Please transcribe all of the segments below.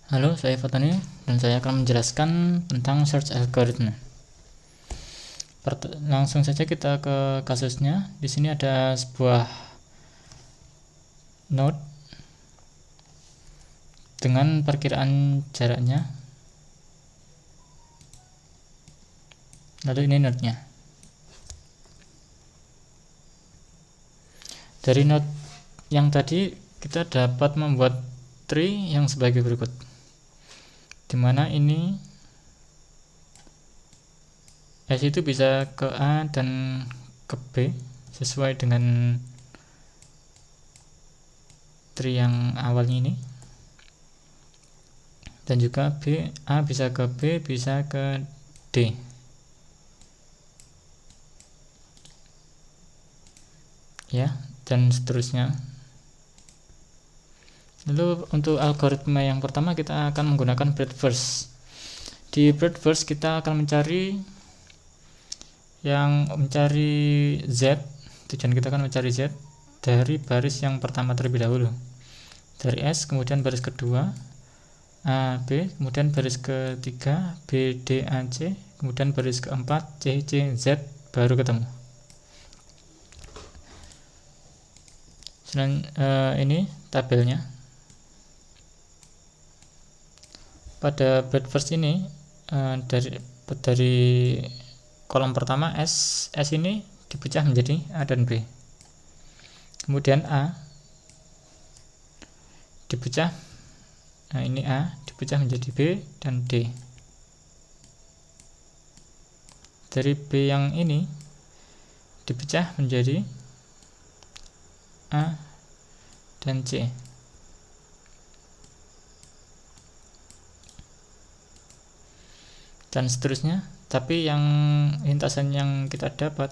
Halo, saya Fatani dan saya akan menjelaskan tentang search algorithm. Langsung saja kita ke kasusnya. Di sini ada sebuah node dengan perkiraan jaraknya. Lalu ini node-nya. Dari node yang tadi kita dapat membuat tree yang sebagai berikut. Dimana ini S itu bisa ke A dan ke B sesuai dengan tree yang awalnya ini, dan juga A bisa ke B, bisa ke D, ya, dan seterusnya. Lalu untuk algoritma yang pertama kita akan menggunakan breadth first. Di breadth first kita akan mencari Z. Tujuan kita akan mencari Z dari baris yang pertama terlebih dahulu, dari S, kemudian baris kedua A, B, kemudian baris ketiga B, D, A, C, kemudian baris keempat C, C, Z, baru ketemu. Ini tabelnya. Pada breadth first ini dari kolom pertama S ini dipecah menjadi A dan B. Kemudian A dipecah, ini A dipecah menjadi B dan D. Dari B yang ini dipecah menjadi A dan C. Dan seterusnya. Tapi yang lintasan yang kita dapat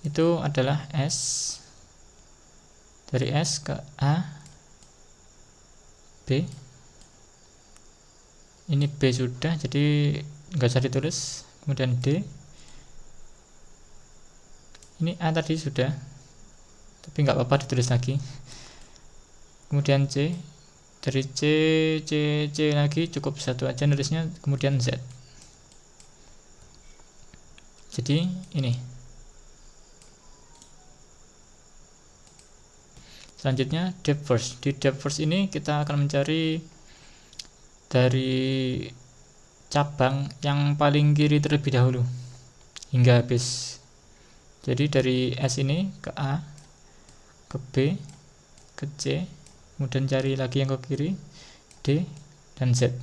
itu adalah S. Dari S ke A, B. Ini B sudah, jadi nggak usah ditulis. Kemudian D. Ini A tadi sudah, tapi nggak apa-apa ditulis lagi. Kemudian C. Dari C, C lagi, cukup satu aja nulisnya. Kemudian Z. Jadi ini. Selanjutnya depth first. Di depth first ini kita akan mencari dari cabang yang paling kiri terlebih dahulu hingga habis. Jadi dari S ini ke A, ke B, ke C, kemudian cari lagi yang ke kiri D dan Z.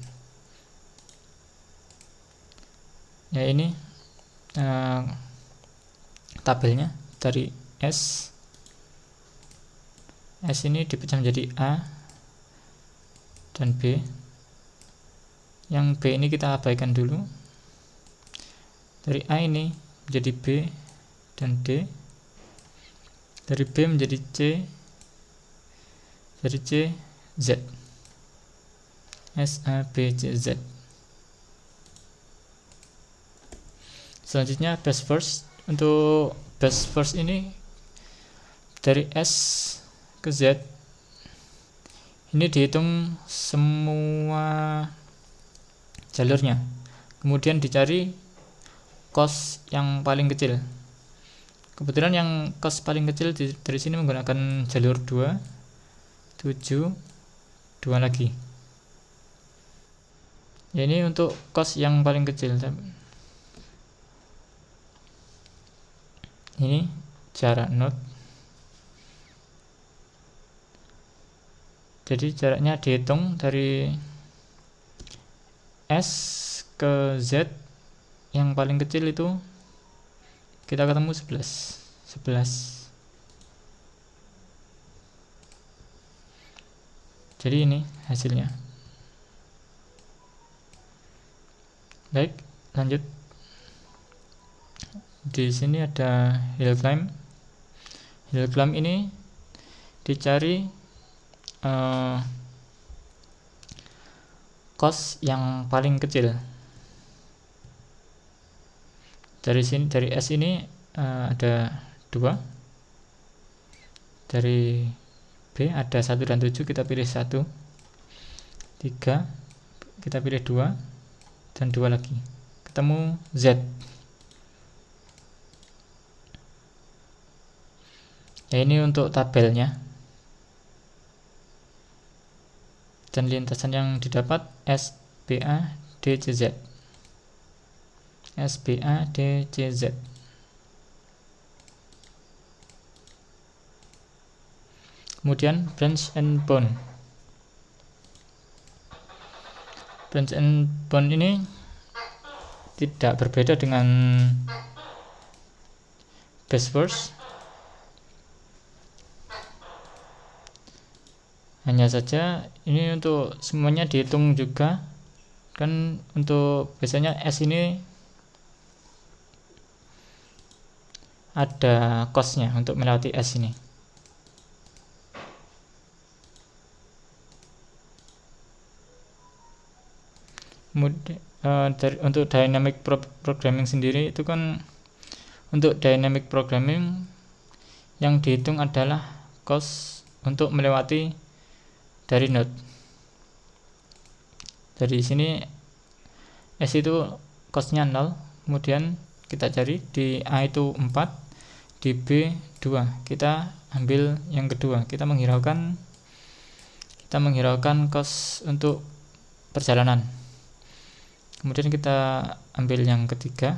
Ya, ini tabelnya. Dari S ini dipecah menjadi A dan B. Yang B ini kita abaikan dulu. Dari A ini menjadi B dan D. Dari B menjadi C. Dari C Z. S, A, B, C, Z. Selanjutnya best first. Untuk best first ini dari S ke Z ini dihitung semua jalurnya, kemudian dicari cost yang paling kecil. Kebetulan yang cost paling kecil dari sini menggunakan jalur 2, 7, 2 lagi. Ya, ini untuk cost yang paling kecil. Ini jarak node. Jadi jaraknya dihitung dari S ke Z, yang paling kecil itu kita ketemu 11. Jadi ini hasilnya. Baik, lanjut. Di sini ada hill climb. Hill climb ini dicari cost yang paling kecil. Dari S ini ada 2. Dari B ada 1 dan 7, kita pilih 1, 3 kita pilih 2, dan 2 lagi, ketemu Z. Ya, ini untuk tabelnya, dan lintasan yang didapat SBA DCZ. SBA DCZ. Kemudian branch and bond. Branch and bond ini tidak berbeda dengan base first, hanya saja ini untuk semuanya dihitung juga kan. Untuk biasanya S ini ada cost-nya untuk melewati S ini. Kemudian untuk dynamic programming sendiri itu kan, untuk dynamic programming yang dihitung adalah cost untuk melewati dari node. Dari sini S itu cost-nya 0, kemudian kita cari di A itu 4, di B 2, kita ambil yang kedua, kita menghiraukan cost untuk perjalanan. Kemudian kita ambil yang ketiga,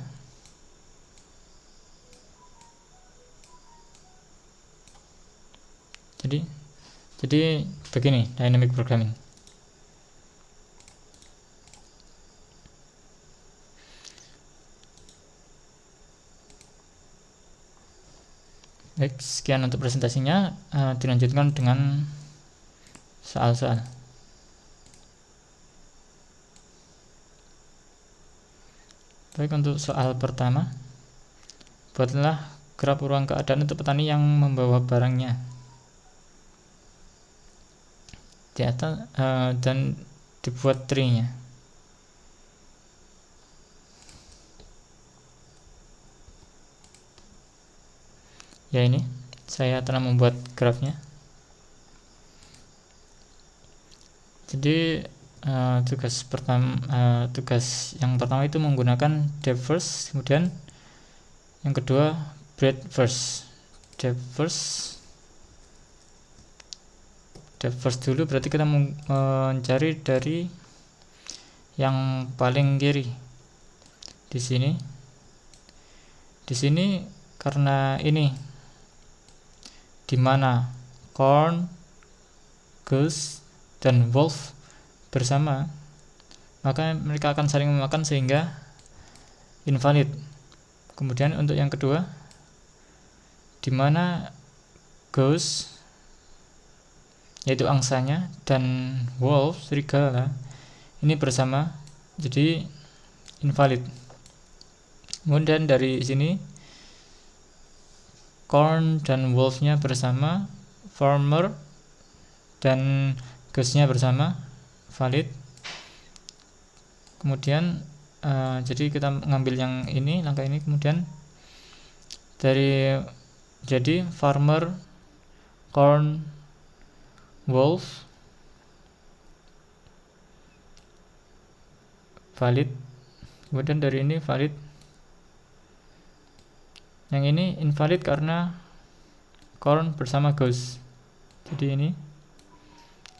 jadi begini dynamic programming. Baik, sekian untuk presentasinya. Dilanjutkan dengan soal-soal. Baik, untuk soal pertama, buatlah graf ruang keadaan untuk petani yang membawa barangnya di atas, dan dibuat tree-nya. Ya, ini saya telah membuat grafnya. Jadi tugas yang pertama itu menggunakan depth first, kemudian yang kedua breadth first. Depth first dulu berarti kita mencari dari yang paling kiri. Di sini karena ini dimana corn, goose, dan wolf bersama, maka mereka akan saling memakan sehingga invalid. Kemudian untuk yang kedua, dimana goose yaitu angsanya dan wolf serigala ini bersama, jadi invalid. Kemudian dari sini corn dan wolf-nya bersama, farmer dan goose-nya bersama, valid. Kemudian jadi kita ngambil yang ini, langkah ini, kemudian jadi farmer, corn, wolf valid. Kemudian dari ini valid. Yang ini invalid karena corn bersama goose. Jadi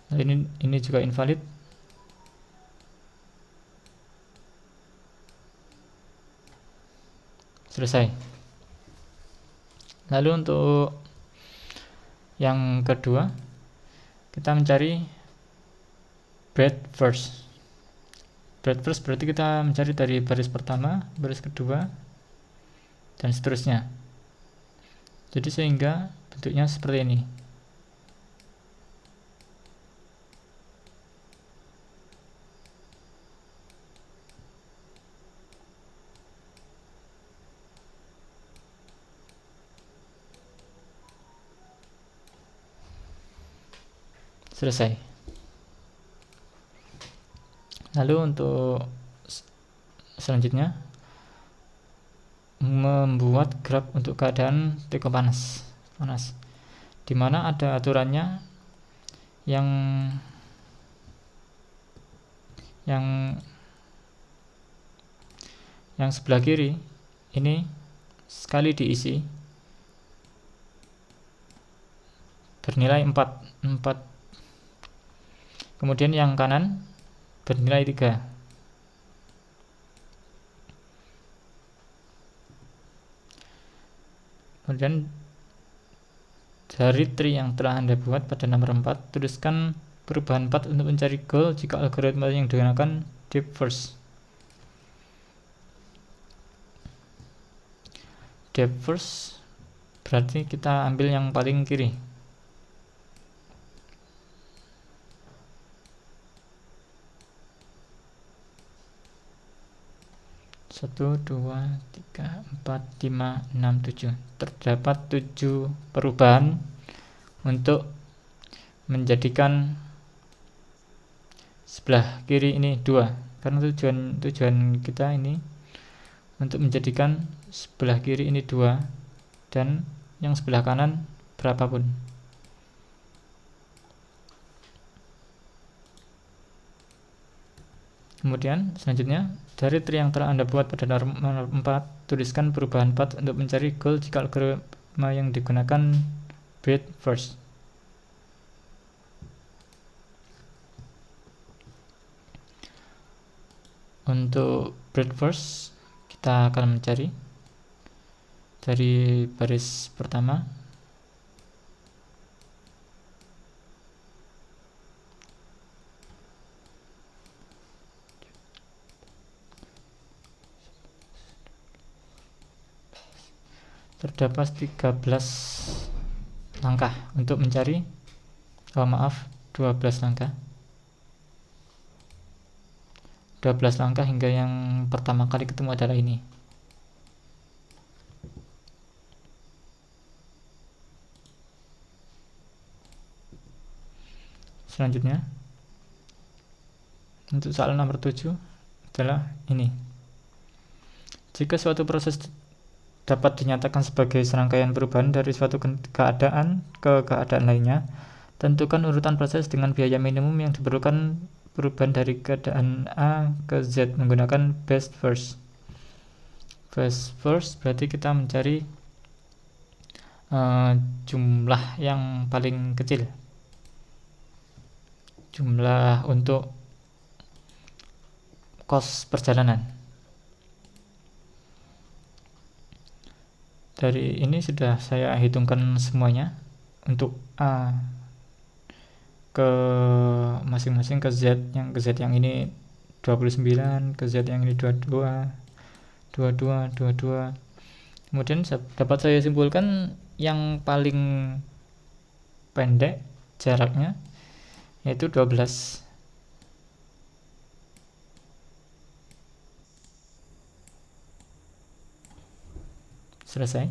ini juga invalid. Selesai. Lalu untuk yang kedua, kita mencari breadth first. Breadth first berarti kita mencari dari baris pertama, baris kedua, dan seterusnya. Jadi sehingga bentuknya seperti ini. Selesai. Lalu untuk selanjutnya, membuat graf untuk keadaan teko panas, dimana ada aturannya yang yang sebelah kiri ini sekali diisi bernilai 4. Kemudian yang kanan bernilai 3. Kemudian dari tree yang telah Anda buat pada nomor 4, tuliskan perubahan 4 untuk mencari goal jika algoritma yang digunakan deep first. Deep first berarti kita ambil yang paling kiri. Satu, 2, 3, 4, 5, 6, 7. Terdapat 7 perubahan untuk menjadikan sebelah kiri ini 2. Karena tujuan kita ini untuk menjadikan sebelah kiri ini 2 dan yang sebelah kanan berapapun. Kemudian selanjutnya, dari tree yang telah Anda buat pada nomor 4, tuliskan perubahan 4 untuk mencari goal jika algoritma yang digunakan breadth first. Untuk breadth first, kita akan mencari dari baris pertama terdapat 13 langkah untuk mencari 12 langkah 12 langkah hingga yang pertama kali ketemu adalah ini. Selanjutnya, untuk soal nomor 7 adalah ini. Jika suatu proses dapat dinyatakan sebagai serangkaian perubahan dari suatu keadaan ke keadaan lainnya, tentukan urutan proses dengan biaya minimum yang diperlukan perubahan dari keadaan A ke Z menggunakan best first. Best first berarti kita mencari jumlah yang paling kecil, jumlah untuk kos perjalanan. Dari ini sudah saya hitungkan semuanya untuk A ke masing-masing, ke Z yang ini 29, ke Z yang ini 22. Kemudian dapat saya simpulkan yang paling pendek jaraknya yaitu 12. Selesai.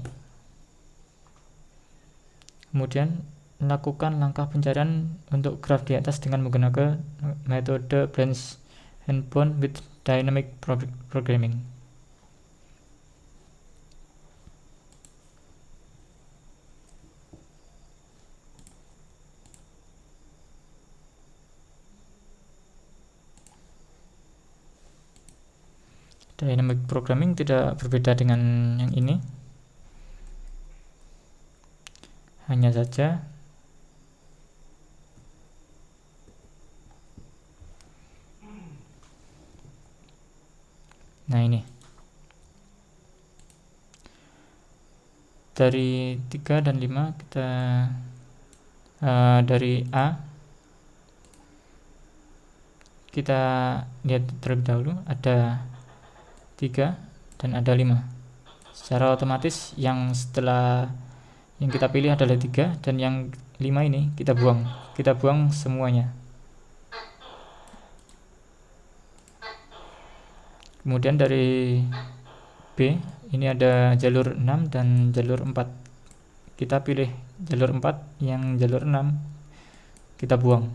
Kemudian lakukan langkah pencarian untuk graf di atas dengan menggunakan metode branch and bound with dynamic programming. Dynamic programming tidak berbeda dengan yang ini. Hanya saja ini dari 3 dan 5 kita dari A kita lihat terlebih dahulu, ada 3 dan ada 5. Secara otomatis yang setelah yang kita pilih adalah 3 dan yang 5 ini kita buang semuanya. Kemudian dari B ini ada jalur 6 dan jalur 4. Kita pilih jalur 4, yang jalur 6 kita buang.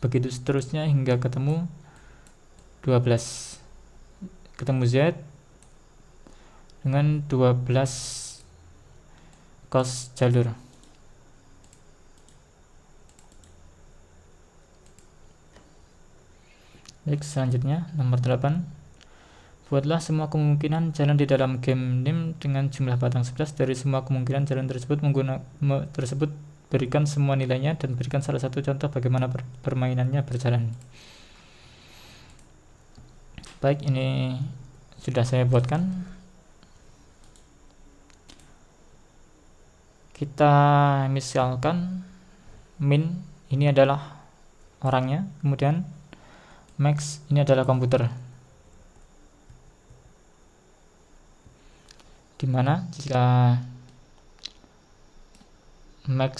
Begitu seterusnya hingga ketemu 12. Ketemu Z dengan 12 kos jalur. Baik, selanjutnya nomor 8. Buatlah semua kemungkinan jalan di dalam game NIM dengan jumlah batang 11. Dari semua kemungkinan jalan tersebut berikan semua nilainya dan berikan salah satu contoh bagaimana permainannya berjalan. Baik, ini sudah saya buatkan. Kita misalkan min ini adalah orangnya, kemudian max ini adalah komputer, dimana jika max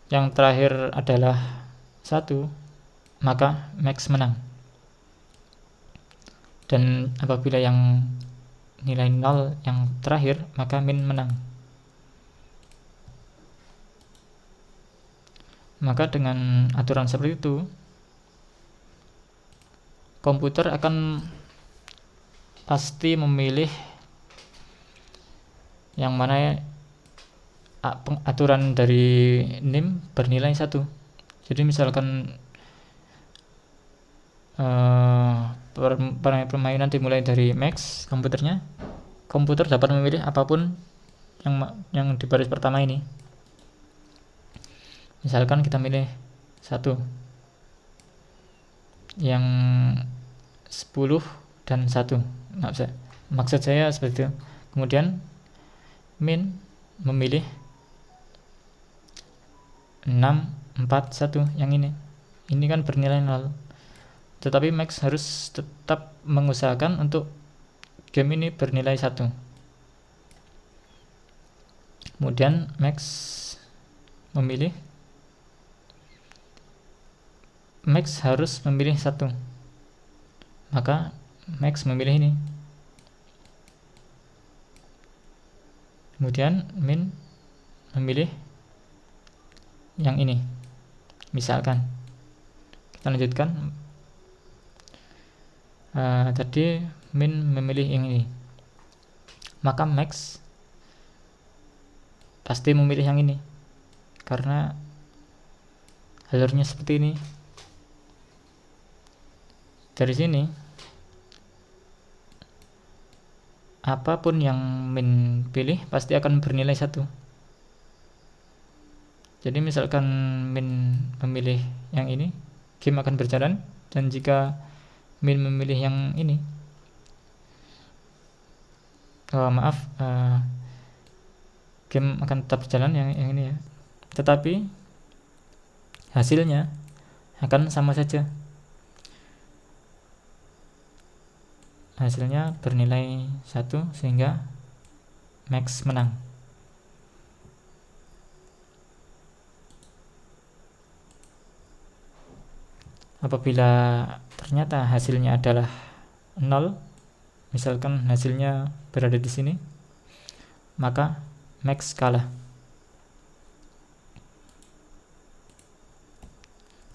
yang terakhir adalah 1, maka max menang, dan apabila yang nilai 0 yang terakhir, maka min menang. Maka dengan aturan seperti itu, komputer akan pasti memilih yang mana aturan dari NIM bernilai 1. Jadi misalkan permainan dimulai dari max komputernya, komputer dapat memilih apapun yang di baris pertama ini. Misalkan kita milih 1, yang 10 dan 1, maksud saya seperti itu. Kemudian min memilih 6, 4, 1 yang ini kan bernilai 0, tetapi max harus tetap mengusahakan untuk game ini bernilai 1. Kemudian max harus memilih 1, maka max memilih ini. Kemudian min memilih yang ini. Misalkan kita lanjutkan, tadi min memilih yang ini, maka max pasti memilih yang ini karena alurnya seperti ini. Dari sini apapun yang min pilih pasti akan bernilai 1. Jadi misalkan min memilih yang ini, game akan berjalan, dan jika min memilih yang ini, game akan tetap berjalan yang ini ya, tetapi hasilnya akan sama saja. Hasilnya bernilai 1 sehingga max menang. Apabila ternyata hasilnya adalah 0, misalkan hasilnya berada di sini, maka max kalah.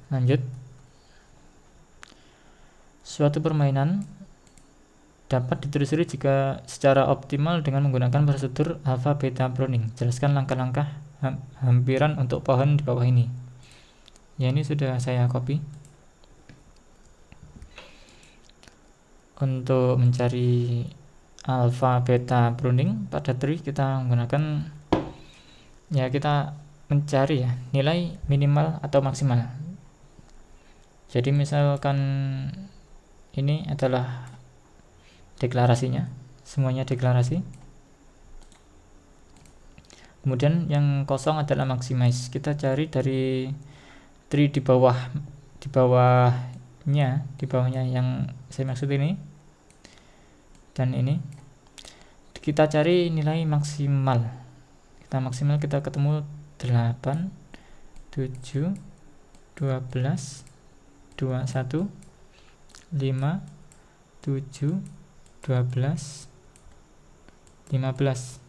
Lanjut. Suatu permainan dapat ditelusuri jika secara optimal dengan menggunakan prosedur alpha beta pruning. Jelaskan langkah-langkah hampiran untuk pohon di bawah ini. Ya, ini sudah saya copy. Untuk mencari alpha beta pruning pada tree kita menggunakan, ya kita mencari ya nilai minimal atau maksimal. Jadi misalkan ini adalah deklarasinya, semuanya deklarasi. Kemudian yang kosong adalah maximize. Kita cari dari tree di bawahnya yang saya maksud ini dan ini. Kita cari nilai maksimal. Kita ketemu 8, 7, 12, 21, 5, 7, 12, 15.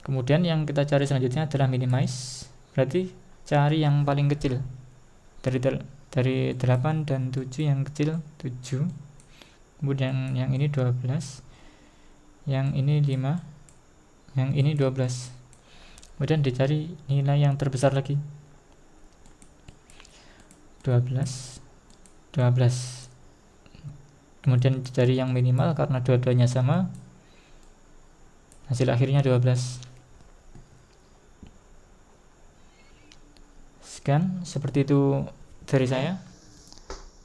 Kemudian yang kita cari selanjutnya adalah minimize, berarti cari yang paling kecil. Dari 8 dan 7 yang kecil 7. Kemudian yang ini 12, yang ini 5, yang ini 12. Kemudian dicari nilai yang terbesar lagi, 12, 12. Kemudian dicari yang minimal karena dua-duanya sama, hasil akhirnya 12. Sekian, seperti itu dari saya.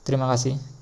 Terima kasih.